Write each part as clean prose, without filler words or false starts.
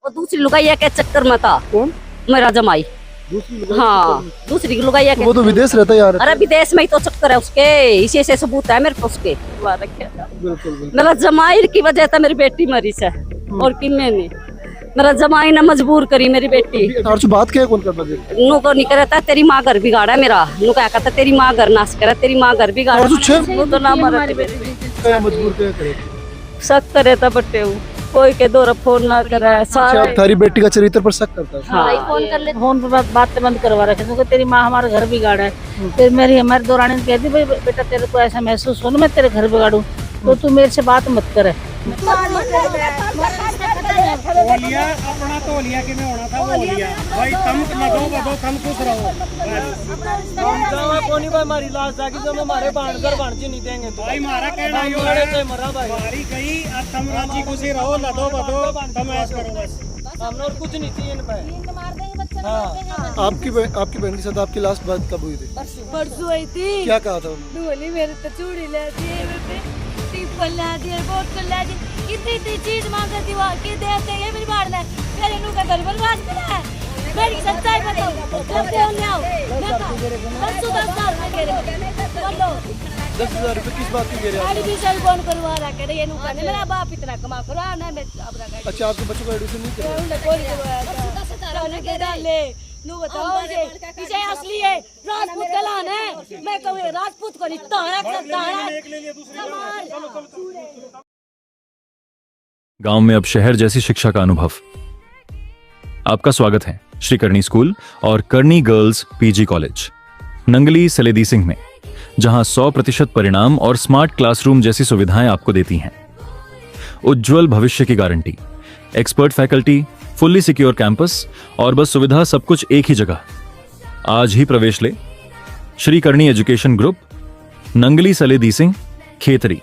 और दूसरी लुगाइया के चक्कर में था। कौन? मेरा जमाई। दूसरी लुगाई हाँ, दूसरी लुगाइया के। वो तो विदेश रहता है यार। अरे विदेश में ही तो चक्कर है उसके, इसी से सबूत है मेरे पास उसके। बिल्कुल। मेरा जमाई की वजह से मेरी बेटी मरी से, और किन्ने नहीं। मेरा जमाई ने मजबूर करी मेरी बेटी। और जो बात क्या है कौन करता है? नु को नहीं करता तेरी माँ घर बिगाड़ा मेरा। नु क्या कहता तेरी माँ घर नाश करा, तेरी माँ घर बिगाड़ा। वो तो ना मरा क्या मजबूर क्या करे? शक करे था बट्टे कोई के दो फोन ना करे सारा। तारी बेटी का चरित्र पर शक करता है। हाँ। फोन कर ले, फोन पर बातें बंद करवा रखे क्योंकि तेरी माँ हमारा घर बिगाड़ा है। फिर हमारी दौरानी ने कह दी भाई बेटा तेरे को ऐसा महसूस हो ना मैं तेरे घर बिगाड़ू तो तू मेरे से बात मत करे। लिया अपना तो लिया कि मैं होना था वो लिया भाई तम न दो बदो तम खुश रहो कोनी भाई हमारी लाश जागी जो हमारे बाणगर बाणजी नहीं देंगे तो भाई मारा कहना यो है मरा भाई मारी गई अब तम राजी खुशी रहो न दो बदो तम ऐश करो बस हमने और कुछ नहीं चाहिए इन पे। आपकी बहन के साथ आपकी लास्ट बात कब हुई थी? परसों आई थी। क्या कहा था उन्होंने? बोली मेरे तो चूड़ी ले दिए, टिफन ला दिए, बोतल ला दी, इतनी चीज मांग रही वहाँ की देते ये मेरी बाढ़ में मेरे नू का घर बर्बाद करा है। मेरी सच्चाई बताओ कब से ले आओ मैं परसों 10 साल में कह रहे बोलो 10,000 रुपए किस बात की कह रहे हैं? एडमिशन कौन करवा रहा है ये नू का मेरा बाप इतना कमा करा ना मैं अब रहा। अच्छा आपके बच्चों का एडमिशन नहीं किया? कोई करवाया ले नू बताओ ये विषय असली है राजपूत कलान है। मैं कहूँ राजपूत को नहीं तारा गांव में अब शहर जैसी शिक्षा का अनुभव। आपका स्वागत है श्री करणी स्कूल और Karni girls PG college Nangli Saledi Singh में, जहां 100% परिणाम और स्मार्ट क्लासरूम जैसी सुविधाएं आपको देती हैं। उज्जवल भविष्य की guarantee, expert faculty, fully secure campus और बस सुविधा सब कुछ एक ही जगह। आज ही प्रवेश ले। Shri Karni education group, Nangli Saledi Singh, Khetri.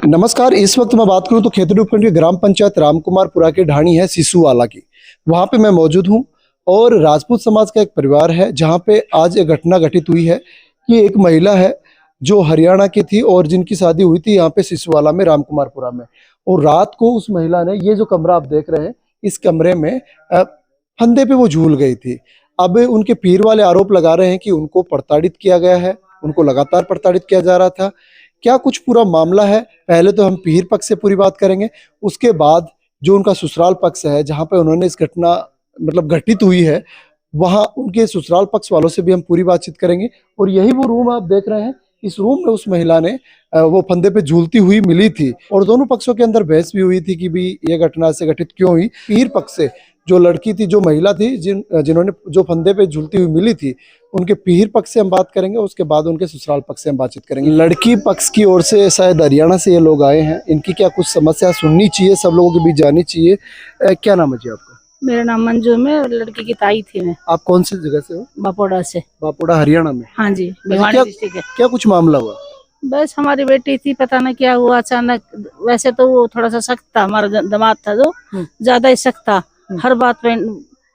नमस्कार, इस वक्त मैं बात करूं तो खेतरी उपखंड के ग्राम पंचायत रामकुमारपुरा के ढाणी है सिसुवाला की। वहां पे मैं मौजूद हूं और राजपूत समाज का एक परिवार है जहां पे आज एक घटना घटित हुई है कि एक महिला है जो हरियाणा की थी और जिनकी शादी हुई थी यहाँ पे सिसुवाला में रामकुमारपुरा में। और रात को उस महिला ने, ये जो कमरा आप देख रहे हैं, इस कमरे में फंदे पे वो झूल गई थी। अब उनके पीर वाले आरोप लगा रहे हैं कि उनको प्रताड़ित किया गया है, उनको लगातार प्रताड़ित किया जा रहा था। क्या कुछ पूरा मामला है, पहले तो हम पीर पक्ष से पूरी बात करेंगे, उसके बाद जो उनका ससुराल पक्ष है जहाँ पे उन्होंने इस घटना मतलब घटित हुई है वहाँ उनके ससुराल पक्ष वालों से भी हम पूरी बातचीत करेंगे। और यही वो रूम आप देख रहे हैं, इस रूम में उस महिला ने वो फंदे पे झूलती हुई मिली थी और दोनों पक्षों के अंदर बहस भी हुई थी कि भी ये घटना से घटित क्यों हुई। पीर पक्ष से जो लड़की थी, जो महिला थी, जिन्होंने जो फंदे पे झूलती हुई मिली थी, उनके पीर पक्ष से हम बात करेंगे, उसके बाद उनके ससुराल पक्ष से हम बातचीत करेंगे। लड़की पक्ष की ओर से शायद हरियाणा से ये लोग आए हैं, इनकी क्या कुछ समस्या सुननी चाहिए, सब लोगों के बीच जानी चाहिए। क्या नाम है जी आपका? मेरा नाम मंजू में, लड़की की ताई थी मैं। आप कौन सी जगह से हो? बापोड़ा से। बापोड़ा हरियाणा में? हाँ जी, भिवानी डिस्ट्रिक्ट है। क्या कुछ मामला हुआ? बस हमारी बेटी थी, पता नहीं क्या हुआ अचानक। वैसे तो वो थोड़ा सा सख्त था, हमारा दामाद था जो ज्यादा ही सख्त था, हर बात पे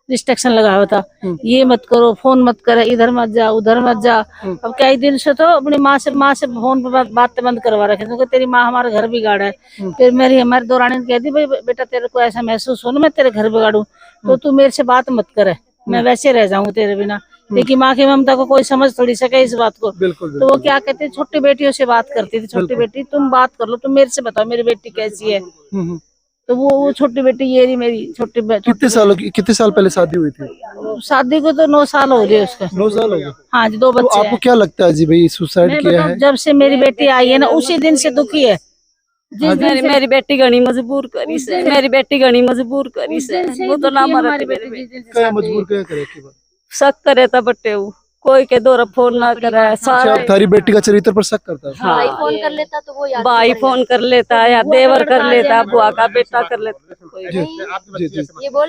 रिस्ट्रिक्शन लगा हुआ था, ये मत करो, फोन मत करे, इधर मत जा, उधर मत जा। अब कई दिन से तो अपनी माँ से फोन पर बातें बंद करवा रखे क्योंकि तेरी माँ हमारा घर बिगाड़ा है। फिर हमारी दौरानी ने कह दी भाई बेटा तेरे को ऐसा महसूस हो ना मैं तेरे घर बिगाड़ू तो तू मेरे से बात मत करे, मैं वैसे रह जाऊंगी तेरे बिना। लेकिन माँ की ममता को कोई समझ थोड़ी सके इस बात को। बिल्कुल। तो वो क्या कहते, छोटी बेटियों से बात करती थी, छोटी बेटी तुम बात कर लो, तुम मेरे से बताओ मेरी बेटी कैसी है। तो वो छोटी बेटी ये रही मेरी छोटी कितने साल पहले शादी हुई थी? शादी को तो 9 साल हो गए उसका। 9 साल हो गए? हाँ जी, 2 बच्चे। तो आपको क्या लगता है जी भाई सुसाइड किया है? जब से मेरी बेटी आई है ना उसी दिन से दुखी है। मेरी बेटी घनी मजबूर करी से, मेरी बेटी घनी मजबूर करी से, वो तो ना मरा क्या मजबूर क्या करे की बात? शक करे था बट्टे कोई के दो फोन ना करे सारा। तारी बेटी का चरित्र पर शक करता है? हाँ, फोन कर लेता तो वो याद भाई फोन कर लेता या देवर कर लेता, बुआ का बेटा कर लेता। जी।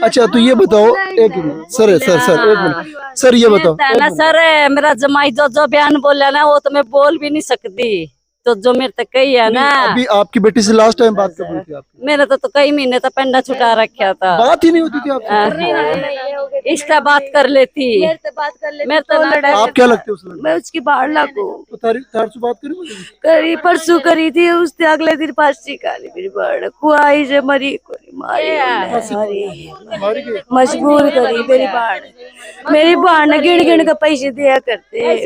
अच्छा तो ये बताओ, एक मिनट सर एक मिनट सर, ये बताओ ना सर, मेरा जमाई जो बयान बोला ना वो तो मैं बोल भी नहीं सकती, तो जो मेरे तक कही है ना। अभी आपकी बेटी से लास्ट टाइम बात कब हुई थी आपकी? मेरा तो कई महीने तक पेंडा छुटा रखा था, बात ही नहीं होती थी आपकी? इसका बात कर लेती मेरे से बात कर ले मेरे तो लड़ा आप क्या लगते हो उस लड़के मैं उसकी बाहर लागू को? तार से बात करी मुझे? करी परसों करी थी उसने अगले दिन फांसी खाली मेरी बाहर कुआई से मरी कोई मारी मजबूर करी मेरी बाहर ने गिन गिन के पैसे दिया करते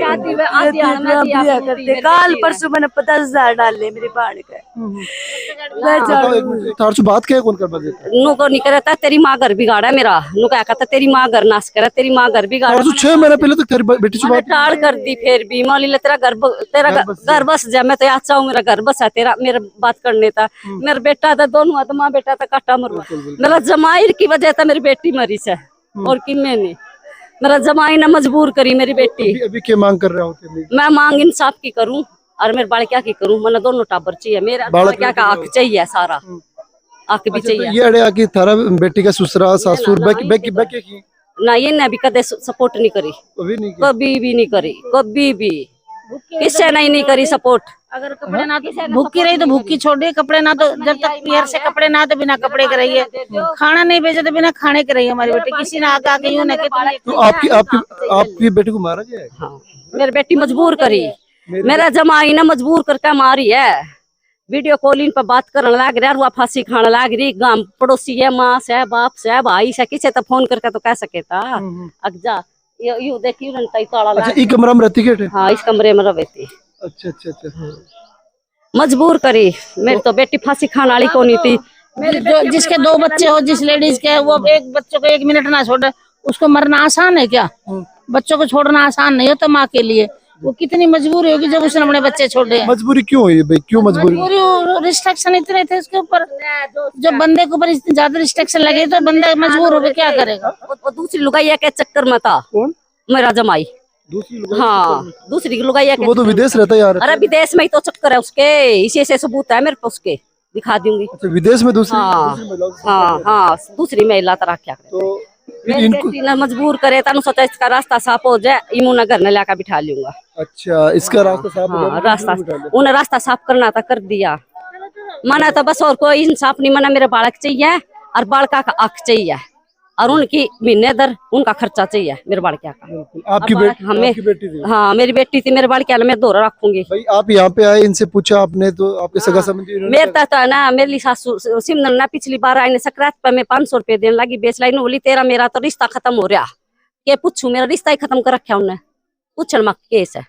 दिया करते काल परसों मैंने 50,000 डाले मेरी बाहर का मैं बताओ एक मिनट, तार से बात क्या कौन कर देता है? नु को नहीं करता तेरी माँ घर बिगाड़ा मेरा नु क्या कहता तेरी माँ घर नाश करा तेरी माँ घर बिगाड़ा तार से 6 महीने पहले तक तेरी बेटी से मैंने बात टाल कर दी फिर भी मान ली तेरा घर बस जा मैं तो यहाँ चाहूँ मेरा घर बसा तेरा मेरा बात करने था मेरा बेटा था दोनों था माँ बेटा था काटा मरवा मेरा जमाई की वजह था मेरी बेटी मरी से और कि मैंने मेरा जमाई ने मजबूर करी मेरी बेटी अभी क्या मांग कर रहे हो? मैं मांग इंसाफ की करूं और मेरे बाल क्या की करूं मैंने दोनों टाबर चाहिए मेरा बालक क्या का हक चाहिए सारा हक भी चाहिए ये अड़े आके थारा बेटी का ससुरा सासुर बैक की ना ये ने भी कदे सपोर्ट नहीं करी अभी नहीं किया। कभी भी नहीं करी कभी भी किससे नहीं करी सपोर्ट अगर कपड़े ना तो भूखी रही तो भूखी छोड़िए कपड़े ना तो जब तक पियर से कपड़े ना तो बिना कपड़े के रहिए खाना नहीं भेजे तो बिना खाने के रहिए हमारी बेटी किसी ने आके यूं ना कि तो आपकी बेटी को मारा गया है? हाँ मेरी बेटी मजबूर करी मेरा जमाई ने मजबूर करके मारी है वीडियो कॉलिंग पर बात करने लग रहा वो फांसी खाने लग रही गांव पड़ोसी है माँ से बाप से भाई से किसे तो फोन करके तो कह सके था अगजा यू देखी ताला अच्छा ई कमरा में रहती है? हाँ इस कमरे में रहती अच्छा अच्छा अच्छा मजबूर करी मेरी तो बेटी फांसी खाने वाली को नहीं थी जो जिसके 2 बच्चे हो जिस लेडीज के वो एक बच्चों को 1 मिनट ना छोड़े उसको मरना आसान है क्या? बच्चों को छोड़ना आसान नहीं होता माँ के लिए वो कितनी मजबूरी होगी जब उसने अपने बच्चे छोड़े। मजबूरी क्यों हुई भाई? क्यों मजबूरी? रिस्ट्रिक्शन इतने थे उसके ऊपर जब बंदे के ऊपर इतनी ज्यादा रिस्ट्रिक्शन लगे तो बंदा मजबूर होकर क्या करेगा? वो दूसरी लुगाइया के चक्कर में था कौन? मेरा जमाई। दूसरी लुगाई? हाँ दूसरी लुगाइया के वो तो विदेश रहता है यार। अरे विदेश में ही तो चक्कर है उसके इसी से सबूत है मेरे पास उसके दिखा दूंगी। अच्छा विदेश में दूसरी हाँ दूसरी महिला तरह क्या करे तो मेरी बेटी ने मजबूर करे तनु सोचा इसका रास्ता साफ हो जाए इमू नगर ने लाकर बिठा लूंगा। अच्छा इसका रास्ता साफ हो हाँ जाए, रास्ता बिठा लिया। उन्हें रास्ता साफ करना था कर दिया मना तो बस और कोई इंसाफ नहीं मना मेरे बालक चाहिए और बालका का हक चाहिए और उनकी महीने दर उनका खर्चा चाहिए मेरे बालकिया का। आपकी बेटी थी? हाँ मेरी बेटी थी मेरे बालकिया मैं दोहरा रखूंगी। भाई आप यहाँ पे आए इनसे पूछा आपने तो आपके सगा संबंधी मेरे तो ना मेरी सासू सिमरन ना पिछली बार आई ने सक्रांत पर मैं 500 रुपए देने लगी बेच लाई बोली तेरा मेरा तो रिश्ता खत्म हो रहा के पूछू मेरा रिश्ता ही खत्म कर रखा उन्हें पूछल मक केस है।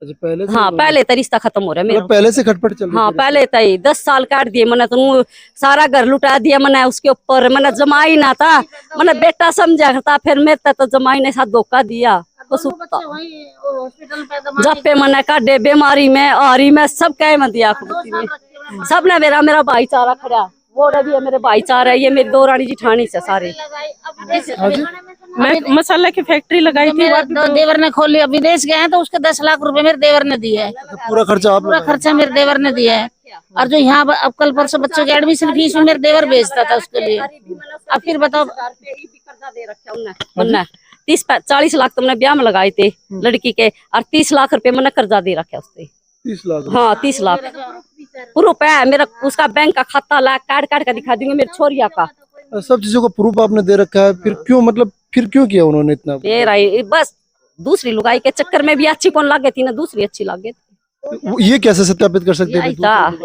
अच्छा पहले से हाँ पहले तो रिश्ता खत्म हो रहा है मेरा। पहले से खटपट चल रही हाँ थी? पहले तो ही 10 साल काट दिए मैंने तो सारा घर लुटा दिया मैंने उसके ऊपर मैंने जमाई ना था मैंने बेटा समझा था फिर मेरे तो जमाई ने साथ धोखा दिया तो जब पे मैंने काटे बीमारी में और मैं सब कह मत दिया सब ने मेरा भाईचारा खड़ा वो रही है मेरे भाईचारा ये मेरी दो रानी जिठानी से सारे। मैं मसाला की फैक्ट्री लगाई थी देवर ने खोली विदेश गए हैं तो उसके 10 लाख रुपए मेरे देवर ने दिए है। पूरा खर्चा पूरा खर्चा मेरे देवर ने दिया है और जो यहाँ अब कल परसों बच्चों के एडमिशन फीस में मेरे देवर भेजता था उसके लिए। अब फिर बताओ 30-40 लाख तुमने ब्याह में लगाए थे लड़की के और 30 लाख रुपए मैंने कर्जा दे रखा उससे। 30 लाख? हाँ 30 लाख प्रूफ है मेरा उसका बैंक का खाता ला काट काट कर दिखा दूंगी मेरे छोरिया का सब चीजों का प्रूफ आपने दे रखा है फिर क्यों किया उन्होंने इतना? बस दूसरी लुगाई के चक्कर में भी अच्छी कौन लागे थी ना दूसरी अच्छी लागे थी। ये कैसे सत्यापित कर सकते हैं?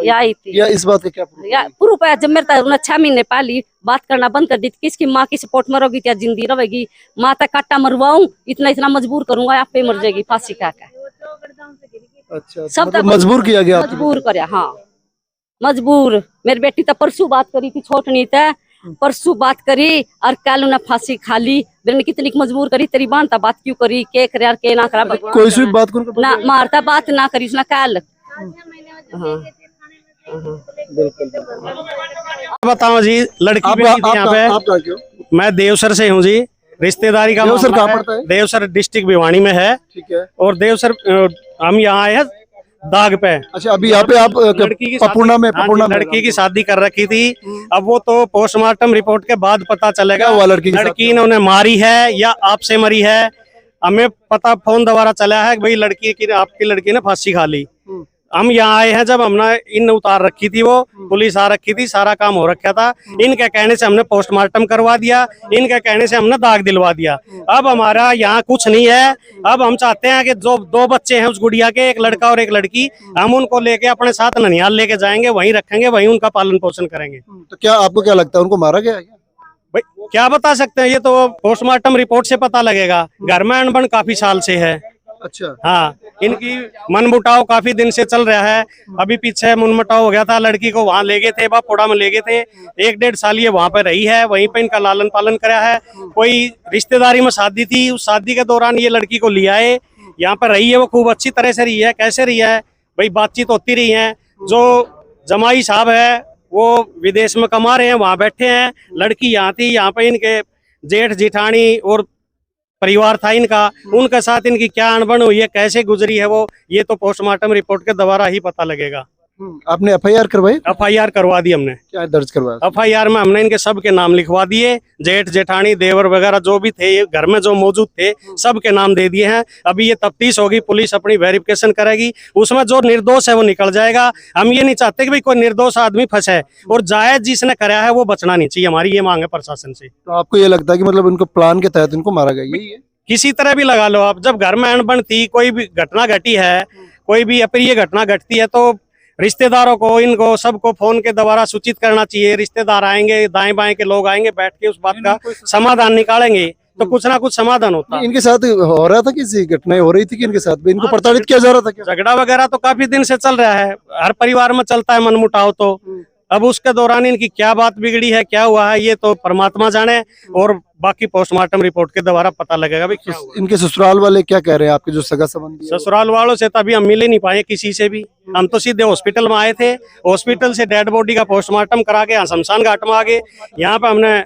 या इस बात का क्या प्रूफ है जब मेरे उन्हें 6 महीने पहले बात करना बंद कर दी किसकी माँ की सपोर्ट मरोगी क्या जिंदी रहेगी माँ तक काटा मरवाऊं इतना मजबूर करूंगा आप पे मर जाएगी फांसी का। अच्छा सब मतलब मजबूर किया गया? मजबूर कर हाँ मजबूर। मेरी बेटी तो परसों बात करी थी छोट नहीं था परसों बात करी और कल उन्हें फांसी खा ली मैंने कितनी मजबूर करी तेरी बांधता बात क्यों करी के करे यार के ना करा कोई सी बात ना मारता बात ना करी उसने कल। बताओ जी लड़की बेटी थी यहाँ पे मैं देवसर से हूँ जी रिश्तेदारी का देवसर मामला कहाँ है। पड़ता है? देवसर डिस्ट्रिक्ट भिवानी में है। ठीक है। और देवसर हम यहाँ आए हैं दाग पे। अच्छा अभी यहाँ पे आप पपूर्णा में लड़की की शादी कर रखी थी। अब वो तो पोस्टमार्टम रिपोर्ट के बाद पता चलेगा हुआ लड़की ने उन्हें मारी है या आपसे मरी है। हमें पता फोन दोबारा चला है भाई लड़की की आपकी लड़की ने फांसी खा ली। हम यहाँ आए हैं जब हमने इन उतार रखी थी, वो पुलिस आ रखी थी, सारा काम हो रखा था। इनके कहने से हमने पोस्टमार्टम करवा दिया, इनके कहने से हमने दाग दिलवा दिया। अब हमारा यहाँ कुछ नहीं है। अब हम चाहते हैं कि जो 2 बच्चे हैं उस गुड़िया के, एक लड़का और एक लड़की, हम उनको लेके अपने साथ ननिहाल लेके जाएंगे, वहीं रखेंगे, वहीं उनका पालन पोषण करेंगे। तो क्या आपको क्या लगता है, उनको मारा गया है क्या? भाई क्या बता सकते हैं, ये तो पोस्टमार्टम रिपोर्ट से पता लगेगा। घर में अनबन काफी साल से है। अच्छा। हाँ, इनकी मनमुटाव काफी दिन से चल रहा है। अभी पीछे मनमुटाव हो गया था, लड़की को वहां ले गए थे, बापोड़ा में ले गए थे। 1-1.5 साल ये वहां पे रही है, वहीं पे इनका लालन पालन करा है। कोई रिश्तेदारी में शादी थी, उस शादी के दौरान ये लड़की को लिया है, यहाँ पे रही है। वो खूब अच्छी तरह से रही है। कैसे रही है भाई, बातचीत होती रही है। जो जमाई साहब है वो विदेश में कमा रहे हैं, वहां बैठे हैं। लड़की यहाँ थी, यहाँ पे इनके जेठ जेठानी और परिवार था इनका, उनके साथ इनकी क्या अनबन हुई है, कैसे गुजरी है वो, ये तो पोस्टमार्टम रिपोर्ट के द्वारा ही पता लगेगा। आपने FIR करवाई? FIR करवा दी हमने। क्या दर्ज करवाया? FIR में हमने इनके सबके नाम लिखवा दिए। जेठ जेठानी देवर वगैरह जो भी थे, ये घर में जो मौजूद थे, सबके नाम दे दिए हैं। अभी ये तफ्तीश होगी, पुलिस अपनी वेरिफिकेशन करेगी, उसमें जो निर्दोष है वो निकल जाएगा। हम ये नहीं चाहते कि भाई कोई निर्दोष आदमी फंसे, और जायज जिसने कराया है वो बचना नहीं चाहिए। हमारी ये मांग है प्रशासन से। तो आपको ये लगता है कि मतलब उनको प्लान के तहत इनको मारा गया, यही है? किसी तरह भी लगा लो आप। जब घर में अनबन थी, कोई भी घटना घटी है, कोई भी अप्रिय घटना घटती है, तो रिश्तेदारों को, इनको सबको फोन के द्वारा सूचित करना चाहिए। रिश्तेदार आएंगे, दाएं बाएं के लोग आएंगे, बैठ के उस बात का समाधान निकालेंगे, तो कुछ ना कुछ समाधान होता। इनके साथ हो रहा था, किसी घटनाएं हो रही थी कि इनके साथ भी इनको प्रताड़ित किया जा रहा था क्या? झगड़ा वगैरह तो काफी दिन से चल रहा है, हर परिवार में चलता है मनमुटाव। तो अब उसके दौरान इनकी क्या बात बिगड़ी है, क्या हुआ है, ये तो परमात्मा जाने, और बाकी पोस्टमार्टम रिपोर्ट के द्वारा पता लगेगा भी क्या हुआ। इनके ससुराल वाले क्या कह रहे हैं, आपके जो सगा संबंधी है? ससुराल वालों से तो अभी हम मिल ही नहीं पाए किसी से भी। हम तो सीधे हॉस्पिटल में आए थे, हॉस्पिटल से डेड बॉडी का पोस्टमार्टम करा के यहाँ शमशान घाट में आ गए। यहाँ पे हमने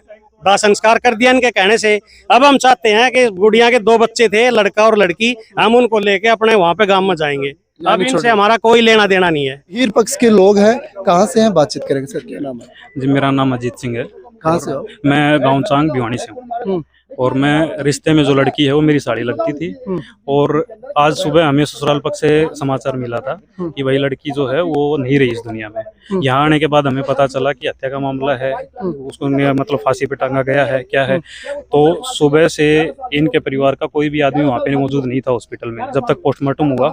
दाह संस्कार कर दिया इनके कहने से। अब हम चाहते हैं कि गुड़िया के 2 बच्चे थे, लड़का और लड़की, हम उनको लेके अपने वहाँ पे गाँव में जाएंगे। अब इनसे हमारा कोई लेना देना नहीं है। हीर पक्ष के लोग हैं, कहाँ से हैं, बातचीत करेंगे। सर क्या नाम है? जी, मेरा नाम अजीत सिंह है। कहाँ से हो? मैं गांव चांग भिवानी से हूँ। और मैं रिश्ते में जो लड़की है वो मेरी साड़ी लगती थी। और आज सुबह हमें ससुराल पक्ष से समाचार मिला था कि वही लड़की जो है वो नहीं रही इस दुनिया में। यहाँ आने के बाद हमें पता चला कि हत्या का मामला है, उसको मतलब फांसी पे टांगा गया है, क्या है। तो सुबह से इनके परिवार का कोई भी आदमी वहाँ पे मौजूद नहीं था हॉस्पिटल में, जब तक पोस्टमार्टम हुआ,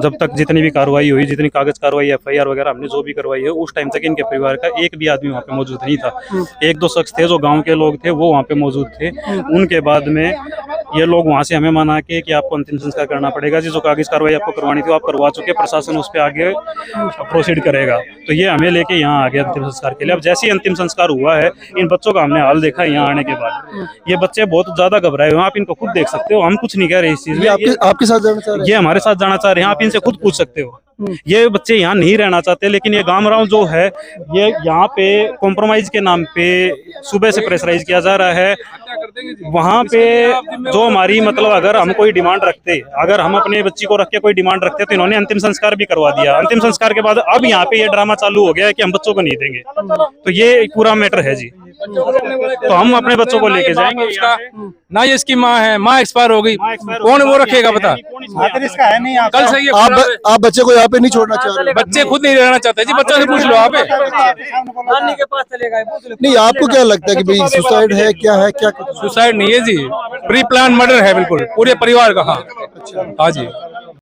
जब तक जितनी भी कार्रवाई हुई, जितनी कागज कार्रवाई, FIR वगैरह हमने जो भी करवाई है, उस टाइम तक इनके परिवार का एक भी आदमी वहाँ पे मौजूद नहीं था। 1-2 शख्स थे जो गाँव के लोग थे, वो वहाँ पे मौजूद थे। उनके बाद में ये लोग वहाँ से हमें मना के कि आपको अंतिम संस्कार करना पड़ेगा, जी जो कागज कार्रवाई आपको करवानी थी आप करवा चुके, प्रशासन उस पर आगे प्रोसीड करेगा। तो ये हमें लेके यहाँ आ गया अंतिम संस्कार के लिए। अब जैसे ही अंतिम संस्कार हुआ है, इन बच्चों का हमने हाल देखा यहाँ आने के बाद। ये बच्चे बहुत ज्यादा घबराए हुए हैं, आप इनको खुद देख सकते हो। हम कुछ नहीं कह रहे इस चीज में। आपके साथ जाना चाह रहे हैं? ये हमारे साथ जाना चाह रहे हैं, आप इनसे खुद पूछ सकते हो। ये बच्चे यहाँ नहीं रहना चाहते, लेकिन ये गामराव जो है ये यहाँ पे कॉम्प्रोमाइज के नाम पे सुबह से प्रेशराइज किया जा रहा है। वहाँ पे जो हमारी मतलब अगर हम कोई डिमांड रखते, अगर हम अपने बच्ची को रख के कोई डिमांड रखते, तो इन्होंने अंतिम संस्कार भी करवा दिया। अंतिम संस्कार के बाद अब यहाँ पे ये ड्रामा चालू हो गया है कि हम बच्चों को नहीं देंगे। तो ये पूरा मैटर है जी। तो हम अपने बच्चों को लेके जाएंगे। ना ये इसकी माँ है, माँ एक्सपायर हो गई, कौन वो रखेगा बता। इसका है नहीं, कल से ये आप बच्चे को यहाँ पे नहीं छोड़ना चाह रहे? बच्चे खुद नहीं रहना चाहते जी, बच्चों से पूछ लो आप। नानी के पास चलेगा, नहीं, आपको क्या लगता है कि भाई सुसाइड है, क्या है, क्या? सुसाइड नहीं है जी, प्री प्लान मर्डर है बिल्कुल, पूरे परिवार का। हाँ जी।